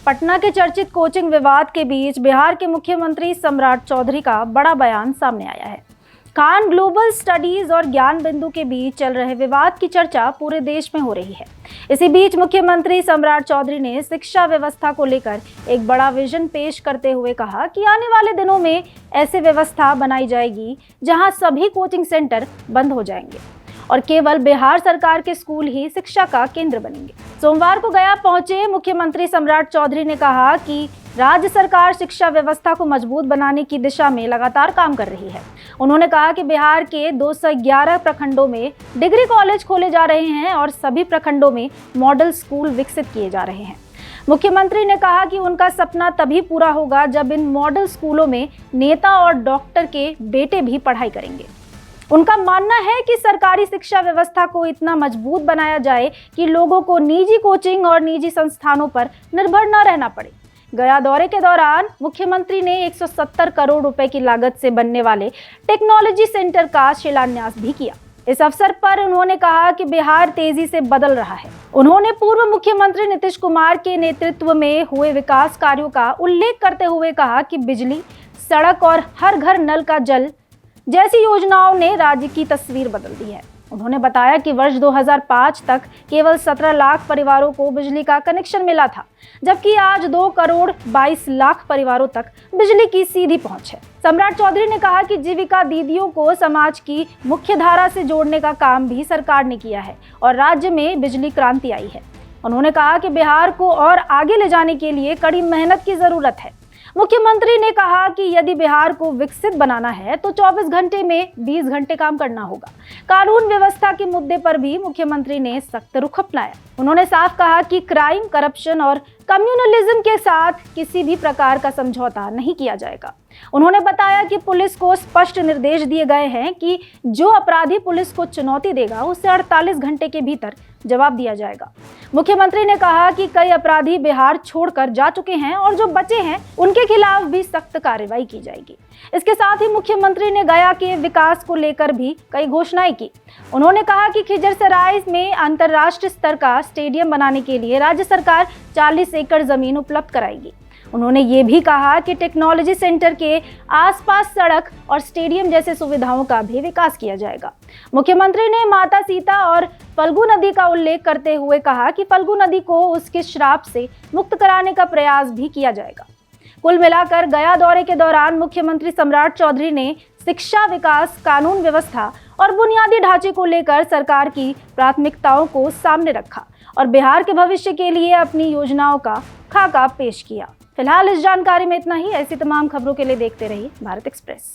पटना के चर्चित कोचिंग विवाद के बीच बिहार के मुख्यमंत्री सम्राट चौधरी का बड़ा बयान सामने आया है। खान ग्लोबल स्टडीज और ज्ञान बिंदु के बीच चल रहे विवाद की चर्चा पूरे देश में हो रही है। इसी बीच मुख्यमंत्री सम्राट चौधरी ने शिक्षा व्यवस्था को लेकर एक बड़ा विजन पेश करते हुए कहा कि आने वाले दिनों में ऐसी व्यवस्था बनाई जाएगी जहां सभी कोचिंग सेंटर बंद हो जाएंगे और केवल बिहार सरकार के स्कूल ही शिक्षा का केंद्र बनेंगे। सोमवार को गया पहुंचे मुख्यमंत्री सम्राट चौधरी ने कहा कि राज्य सरकार शिक्षा व्यवस्था को मजबूत बनाने की दिशा में लगातार काम कर रही है। उन्होंने कहा कि बिहार के 211 प्रखंडों में डिग्री कॉलेज खोले जा रहे हैं और सभी प्रखंडों में मॉडल स्कूल विकसित किए जा रहे हैं। मुख्यमंत्री ने कहा कि उनका सपना तभी पूरा होगा जब इन मॉडल स्कूलों में नेता और डॉक्टर के बेटे भी पढ़ाई करेंगे। उनका मानना है कि सरकारी शिक्षा व्यवस्था को इतना मजबूत बनाया जाए कि लोगों को निजी कोचिंग और निजी संस्थानों पर निर्भर न रहना पड़े। गया दौरे के दौरान मुख्यमंत्री ने 170 करोड़ रुपए की लागत से बनने वाले टेक्नोलॉजी सेंटर का शिलान्यास भी किया। इस अवसर पर उन्होंने कहा कि बिहार तेजी से बदल रहा है। उन्होंने पूर्व मुख्यमंत्री नीतीश कुमार के नेतृत्व में हुए विकास कार्यों का उल्लेख करते हुए कहा कि बिजली, सड़क और हर घर नल का जल जैसी योजनाओं ने राज्य की तस्वीर बदल दी है। उन्होंने बताया कि वर्ष 2005 तक केवल 17 लाख परिवारों को बिजली का कनेक्शन मिला था, जबकि आज 2 करोड़ 22 लाख परिवारों तक बिजली की सीधी पहुंच है। सम्राट चौधरी ने कहा कि जीविका दीदियों को समाज की मुख्य धारा से जोड़ने का काम भी सरकार ने किया है और राज्य में बिजली क्रांति आई है। उन्होंने कहा कि बिहार को और आगे ले जाने के लिए कड़ी मेहनत की जरूरत है। मुख्यमंत्री ने कहा कि यदि बिहार को विकसित बनाना है तो 24 घंटे में 20 घंटे काम करना होगा। कानून व्यवस्था के मुद्दे पर भी मुख्यमंत्री ने सख्त रुख अपनाया। उन्होंने साफ कहा कि क्राइम, करप्शन और कम्युनलिज्म के साथ किसी भी प्रकार का समझौता नहीं किया जाएगा। उन्होंने बताया कि पुलिस को स्पष्ट निर्देश दिए गए हैं कि जो अपराधी पुलिस को चुनौती देगा उसे 48 घंटे के भीतर जवाब दिया जाएगा। मुख्यमंत्री ने कहा कि कई अपराधी बिहार छोड़कर जा चुके हैं और जो बचे हैं उनके खिलाफ भी सख्त कार्रवाई की जाएगी। इसके साथ ही मुख्यमंत्री ने गया के विकास को लेकर भी कई घोषणाएं की। उन्होंने कहा कि खिजरसराय में अंतर्राष्ट्रीय स्तर का स्टेडियम बनाने के लिए राज्य सरकार 40 एकड़ जमीन उपलब्ध कराएगी। उन्होंने ये भी कहा कि टेक्नोलॉजी सेंटर के आसपास सड़क और स्टेडियम जैसे सुविधाओं का भी विकास किया जाएगा। मुख्यमंत्री ने माता सीता और फल्गु नदी का उल्लेख करते हुए कहा कि फल्गु नदी को उसके श्राप से मुक्त कराने का प्रयास भी किया जाएगा। कुल मिलाकर गया दौरे के दौरान मुख्यमंत्री सम्राट चौधरी ने शिक्षा, विकास, कानून व्यवस्था और बुनियादी ढांचे को लेकर सरकार की प्राथमिकताओं को सामने रखा और बिहार के भविष्य के लिए अपनी योजनाओं का खाका पेश किया। फिलहाल इस जानकारी में इतना ही। ऐसी तमाम खबरों के लिए देखते रहिए भारत एक्सप्रेस।